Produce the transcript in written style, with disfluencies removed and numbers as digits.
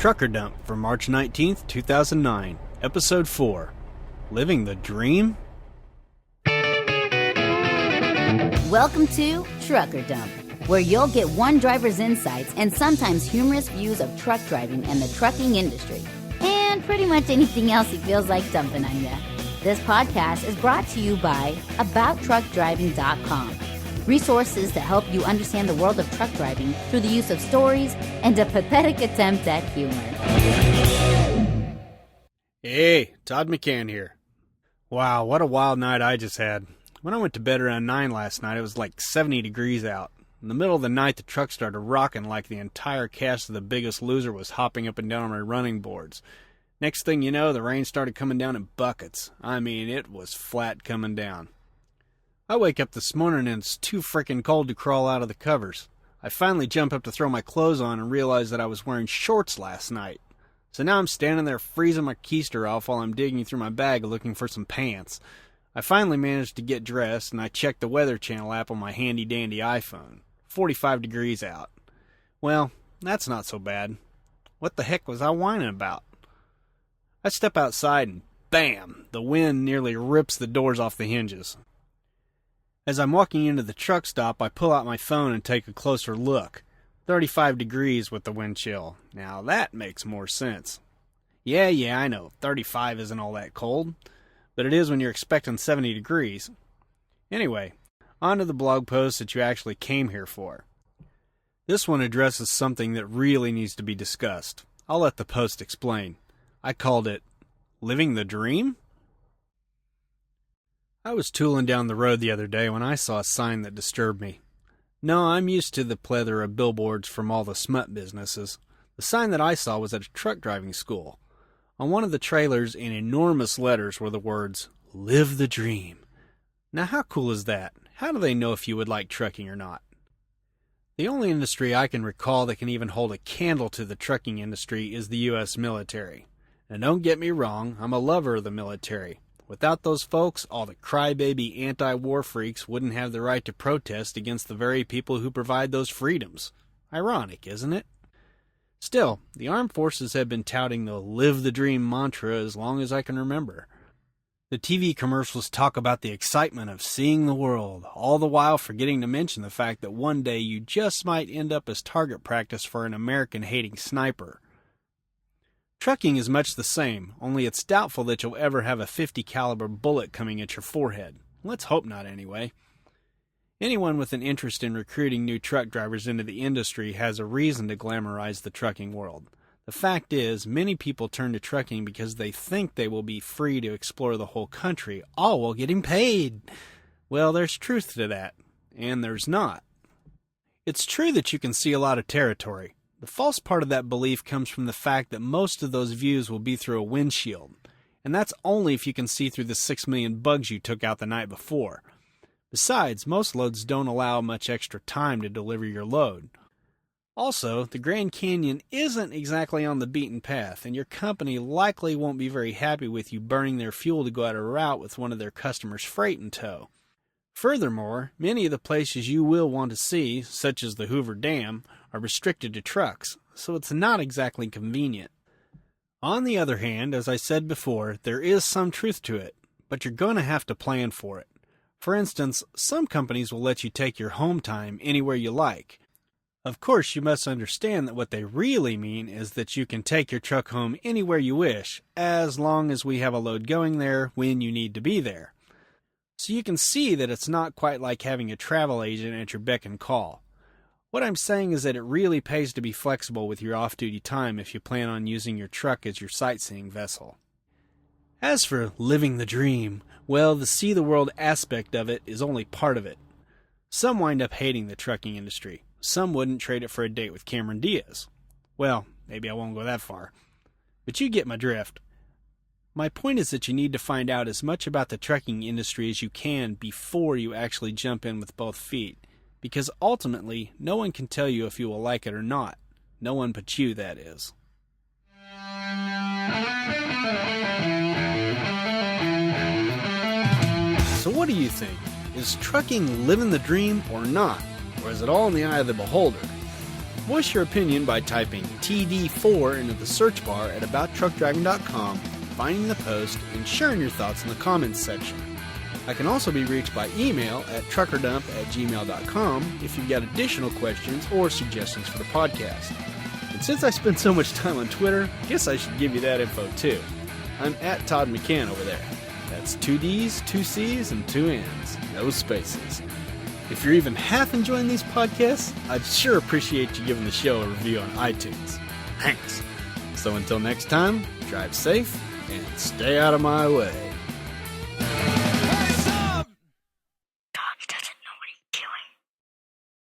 Trucker Dump for March 19th, 2009, Episode 4, Living the Dream? Welcome to Trucker Dump, where you'll get one driver's insights and sometimes humorous views of truck driving and the trucking industry, and pretty much anything else he feels like dumping on you. This podcast is brought to you by AboutTruckDriving.com. Resources to help you understand the world of truck driving through the use of stories and a pathetic attempt at humor. Hey, Todd McCann here. Wow, what a wild night I just had. When I went to bed around 9 last night, it was like 70 degrees out. In the middle of the night, the truck started rocking like the entire cast of The Biggest Loser was hopping up and down on my running boards. Next thing you know, the rain started coming down in buckets. I mean, it was flat coming down. I wake up this morning and it's too frickin' cold to crawl out of the covers. I finally jump up to throw my clothes on and realize that I was wearing shorts last night. So now I'm standing there freezing my keister off while I'm digging through my bag looking for some pants. I finally managed to get dressed and I checked the Weather Channel app on my handy-dandy iPhone. 45 degrees out. Well, that's not so bad. What the heck was I whining about? I step outside and bam! The wind nearly rips the doors off the hinges. As I'm walking into the truck stop, I pull out my phone and take a closer look. 35 degrees with the wind chill. Now that makes more sense. Yeah, I know, 35 isn't all that cold, but it is when you're expecting 70 degrees. Anyway, on to the blog post that you actually came here for. This one addresses something that really needs to be discussed. I'll let the post explain. I called it, Living the Dream? I was tooling down the road the other day when I saw a sign that disturbed me. No, I'm used to the plethora of billboards from all the smut businesses. The sign that I saw was at a truck driving school. On one of the trailers in enormous letters were the words, Live the Dream. Now how cool is that? How do they know if you would like trucking or not? The only industry I can recall that can even hold a candle to the trucking industry is the U.S. military. And don't get me wrong, I'm a lover of the military. Without those folks, all the crybaby anti-war freaks wouldn't have the right to protest against the very people who provide those freedoms. Ironic, isn't it? Still, the armed forces have been touting the Live the Dream mantra as long as I can remember. The TV commercials talk about the excitement of seeing the world, all the while forgetting to mention the fact that one day you just might end up as target practice for an American-hating sniper. Trucking is much the same, only it's doubtful that you'll ever have a .50 caliber bullet coming at your forehead. Let's hope not, anyway. Anyone with an interest in recruiting new truck drivers into the industry has a reason to glamorize the trucking world. The fact is, many people turn to trucking because they think they will be free to explore the whole country, all while getting paid. Well, there's truth to that, and there's not. It's true that you can see a lot of territory. The false part of that belief comes from the fact that most of those views will be through a windshield, and that's only if you can see through the 6 million bugs you took out the night before. Besides, most loads don't allow much extra time to deliver your load. Also, the Grand Canyon isn't exactly on the beaten path, and your company likely won't be very happy with you burning their fuel to go out a route with one of their customers' freight in tow. Furthermore, many of the places you will want to see, such as the Hoover Dam, are restricted to trucks, so it's not exactly convenient. On the other hand, as I said before, there is some truth to it, but you're going to have to plan for it. For instance, some companies will let you take your home time anywhere you like. Of course, you must understand that what they really mean is that you can take your truck home anywhere you wish, as long as we have a load going there when you need to be there. So you can see that it's not quite like having a travel agent at your beck and call. What I'm saying is that it really pays to be flexible with your off-duty time if you plan on using your truck as your sightseeing vessel. As for living the dream, well, the see-the-world aspect of it is only part of it. Some wind up hating the trucking industry. Some wouldn't trade it for a date with Cameron Diaz. Well, maybe I won't go that far. But you get my drift. My point is that you need to find out as much about the trucking industry as you can before you actually jump in with both feet. Because ultimately, no one can tell you if you will like it or not. No one but you, that is. So what do you think? Is trucking living the dream or not? Or is it all in the eye of the beholder? Voice your opinion by typing TD4 into the search bar at abouttruckdriving.com, finding the post, and sharing your thoughts in the comments section. I can also be reached by email at truckerdump@gmail.com if you've got additional questions or suggestions for the podcast. And since I spend so much time on Twitter, I guess I should give you that info too. I'm at Todd McCann over there. That's 2 D's, 2 C's, and 2 N's. No spaces. If you're even half enjoying these podcasts, I'd sure appreciate you giving the show a review on iTunes. Thanks. So until next time, drive safe and stay out of my way.